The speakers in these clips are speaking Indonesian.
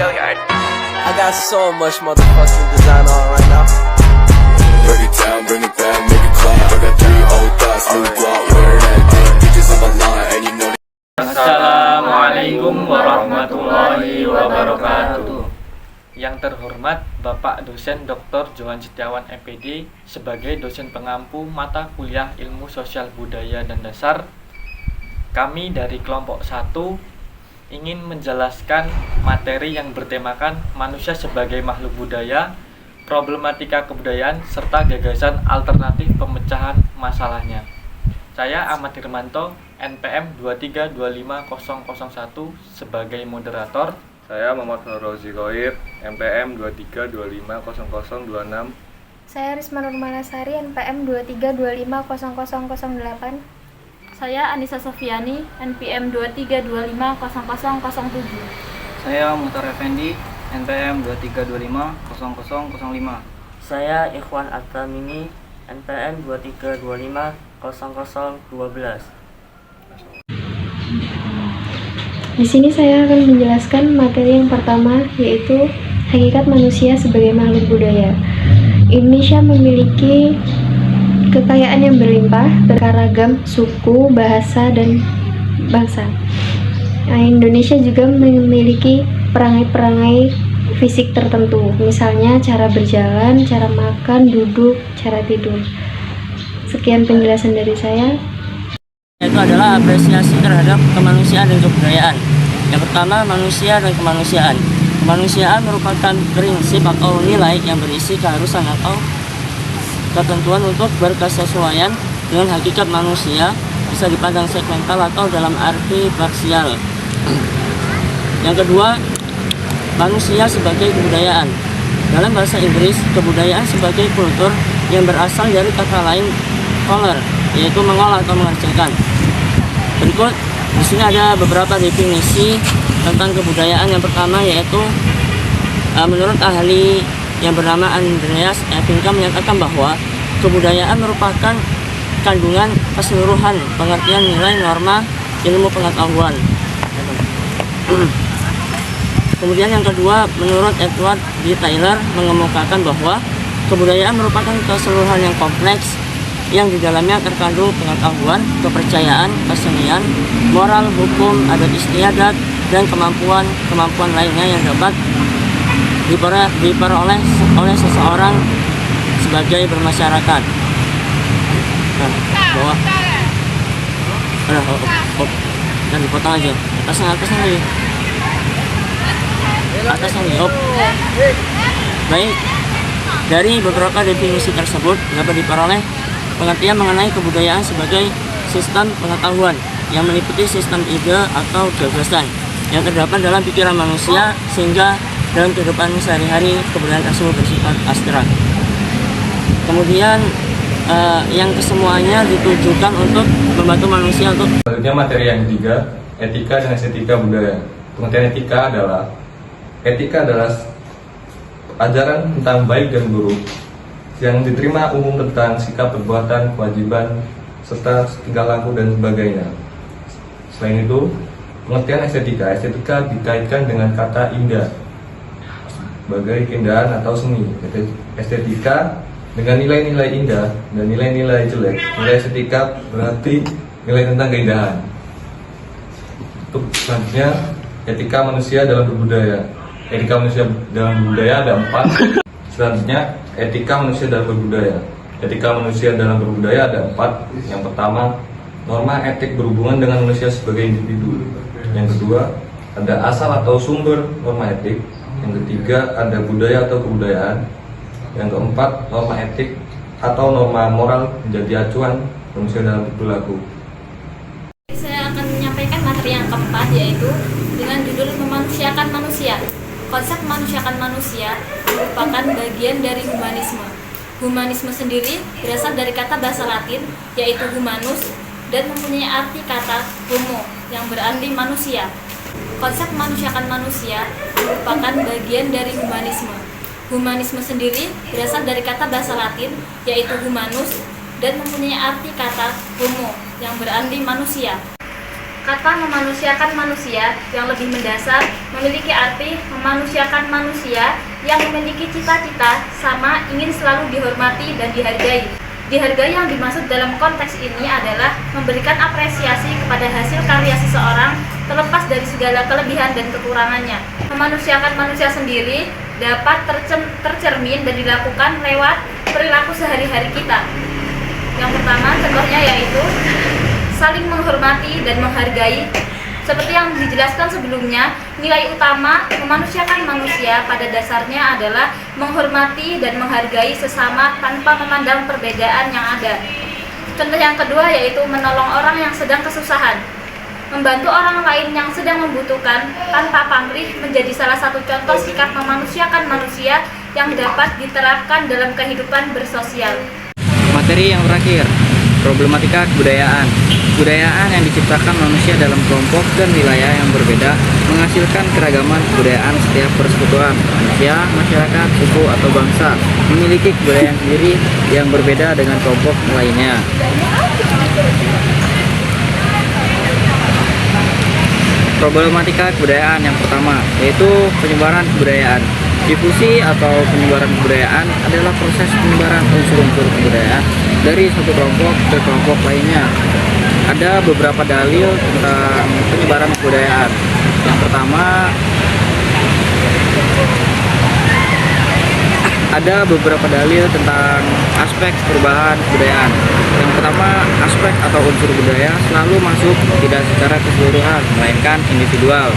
I got so much motherfucking design on right now. Break it down, bring it back, make it clap. I got 3 old thoughts, new block, where that dick. Bitches on my line, and you know. Assalamualaikum warahmatullahi wabarakatuh. Yang terhormat Bapak Dosen Dr. Johan Setiawan MPD sebagai dosen pengampu mata kuliah Ilmu Sosial Budaya dan Dasar, kami dari kelompok 1 ingin menjelaskan materi yang bertemakan manusia sebagai makhluk budaya, problematika kebudayaan, serta gagasan alternatif pemecahan masalahnya. Saya Ahmad Hirmanto, NPM 2325001 sebagai moderator. Saya Muhammad Nurrozi Khoir, NPM 23250026. Saya Risma Nurmanasari, NPM 23250008. Saya Anissa Sofiani, NPM 23250007. Saya Muhtar Effendi, NPM 23250005. Saya Ikhwan At-Tamimi, NPM 23250012. Di sini saya akan menjelaskan materi yang pertama, yaitu hakikat manusia sebagai makhluk budaya. Indonesia memiliki kekayaan yang berlimpah, beragam suku, bahasa, dan bangsa. Indonesia juga memiliki perangai-perangai fisik tertentu, misalnya cara berjalan, cara makan, duduk, cara tidur. Sekian penjelasan dari saya. Itu adalah apresiasi terhadap kemanusiaan dan kebudayaan. Yang pertama, manusia dan kemanusiaan. Kemanusiaan merupakan prinsip atau nilai yang berisi keharusan atau ketentuan untuk berkesesuaian dengan hakikat manusia, bisa dipandang segmental atau dalam arti parsial. Yang kedua, manusia sebagai kebudayaan. Dalam bahasa Inggris, kebudayaan sebagai kultur yang berasal dari kata lain color, yaitu mengolah atau mengerjakan. Berikut di sini ada beberapa definisi tentang kebudayaan. Yang pertama yaitu menurut ahli yang bernama Andreas Evinka menyatakan bahwa kebudayaan merupakan kandungan keseluruhan pengertian nilai norma ilmu pengetahuan. Kemudian yang kedua, menurut Edward D. Taylor mengemukakan bahwa kebudayaan merupakan keseluruhan yang kompleks yang di dalamnya terkandung pengetahuan, kepercayaan, kesenian, moral, hukum, adat istiadat, dan kemampuan lainnya yang dapat diperoleh oleh seseorang sebagai bermasyarakat. Nah, bawah. Dan dipotong aja. Atasnya lagi. Atasnya nih, Baik. Dari beberapa definisi tersebut dapat diperoleh pengertian mengenai kebudayaan sebagai sistem pengetahuan yang meliputi sistem ide atau gagasan yang terdapat dalam pikiran manusia sehingga dalam kehidupan sehari-hari kebudayaan tersebut bersifat abstrak. Kemudian yang kesemuanya ditujukan untuk membantu manusia untuk. Selanjutnya materi yang ketiga, etika dan estetika budaya. Pengertian etika adalah ajaran tentang baik dan buruk yang diterima umum tentang sikap, perbuatan, kewajiban, serta tingkah laku dan sebagainya. Selain itu, pengertian estetika dikaitkan dengan kata indah sebagai keindahan atau seni. Estetika dengan nilai-nilai indah dan nilai-nilai jelek. Nilai estetika berarti nilai tentang keindahan. Untuk selanjutnya, etika manusia dalam berbudaya. Etika manusia dalam berbudaya ada 4. Selanjutnya, etika manusia dalam berbudaya. Etika manusia dalam berbudaya ada 4. Yang pertama, norma etik berhubungan dengan manusia sebagai individu. Yang kedua, ada asal atau sumber norma etik. Yang ketiga, ada budaya atau kebudayaan. Yang keempat, norma etik atau norma moral menjadi acuan manusia dalam berperilaku. Saya akan menyampaikan materi yang keempat, yaitu dengan judul memanusiakan manusia. Konsep memanusiakan manusia merupakan bagian dari humanisme. Humanisme sendiri berasal dari kata bahasa Latin, yaitu humanus, dan mempunyai arti kata homo, yang berarti manusia. Konsep memanusiakan manusia merupakan bagian dari humanisme. Humanisme sendiri berasal dari kata bahasa Latin, yaitu humanus, dan mempunyai arti kata homo, yang berarti manusia. Kata memanusiakan manusia yang lebih mendasar memiliki arti memanusiakan manusia yang memiliki cita-cita sama, ingin selalu dihormati dan dihargai. Dihargai yang dimaksud dalam konteks ini adalah memberikan apresiasi kepada hasil karya seseorang terlepas dari segala kelebihan dan kekurangannya. Memanusiakan manusia sendiri dapat tercermin dan dilakukan lewat perilaku sehari-hari kita. Yang pertama contohnya yaitu saling menghormati dan menghargai. Seperti yang dijelaskan sebelumnya, nilai utama memanusiakan manusia pada dasarnya adalah menghormati dan menghargai sesama tanpa memandang perbedaan yang ada. Contoh yang kedua yaitu menolong orang yang sedang kesusahan. Membantu orang lain yang sedang membutuhkan tanpa pamrih menjadi salah satu contoh sikap memanusiakan manusia yang dapat diterapkan dalam kehidupan bersosial. Materi yang terakhir, problematika kebudayaan. Kebudayaan yang diciptakan manusia dalam kelompok dan wilayah yang berbeda menghasilkan keragaman kebudayaan. Setiap persekutuan manusia, masyarakat, suku, atau bangsa memiliki kebudayaan sendiri yang berbeda dengan kelompok lainnya. Problematika kebudayaan yang pertama yaitu penyebaran kebudayaan. Difusi atau penyebaran kebudayaan adalah proses penyebaran unsur-unsur kebudayaan dari satu kelompok ke kelompok lainnya. Ada beberapa dalil tentang penyebaran kebudayaan. Yang pertama, ada beberapa dalil tentang aspek perubahan kebudayaan. Yang pertama, aspek atau unsur budaya selalu masuk tidak secara keseluruhan, melainkan individual.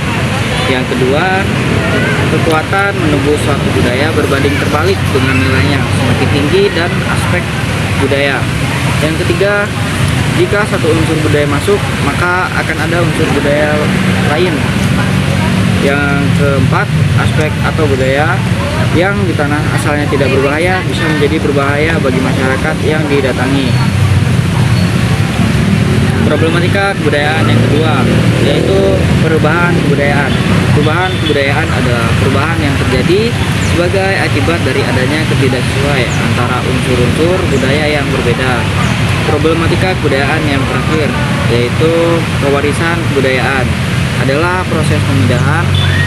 Yang kedua, kekuatan menembus suatu budaya berbanding terbalik dengan nilainya semakin tinggi dan aspek budaya. Yang ketiga, jika satu unsur budaya masuk, maka akan ada unsur budaya lain. Yang keempat, aspek atau budaya yang di tanah asalnya tidak berbahaya bisa menjadi berbahaya bagi masyarakat yang didatangi. Problematika kebudayaan yang kedua yaitu perubahan kebudayaan. Perubahan kebudayaan adalah perubahan yang terjadi sebagai akibat dari adanya ketidaksesuaian antara unsur-unsur budaya yang berbeda. Problematika kebudayaan yang terakhir yaitu pewarisan kebudayaan adalah proses pemindahan,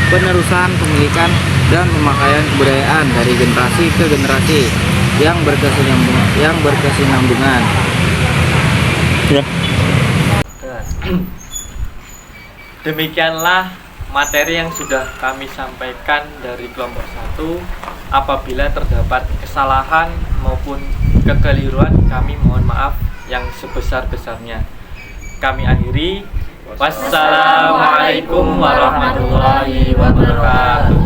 penerusan, pemilikan, dan pemakaian kebudayaan dari generasi ke generasi yang berkesinambungan. Demikianlah materi yang sudah kami sampaikan dari kelompok 1. Apabila terdapat kesalahan maupun kekeliruan, kami mohon maaf yang sebesar-besarnya. Kami akhiri. Wassalamualaikum warahmatullahi wabarakatuh.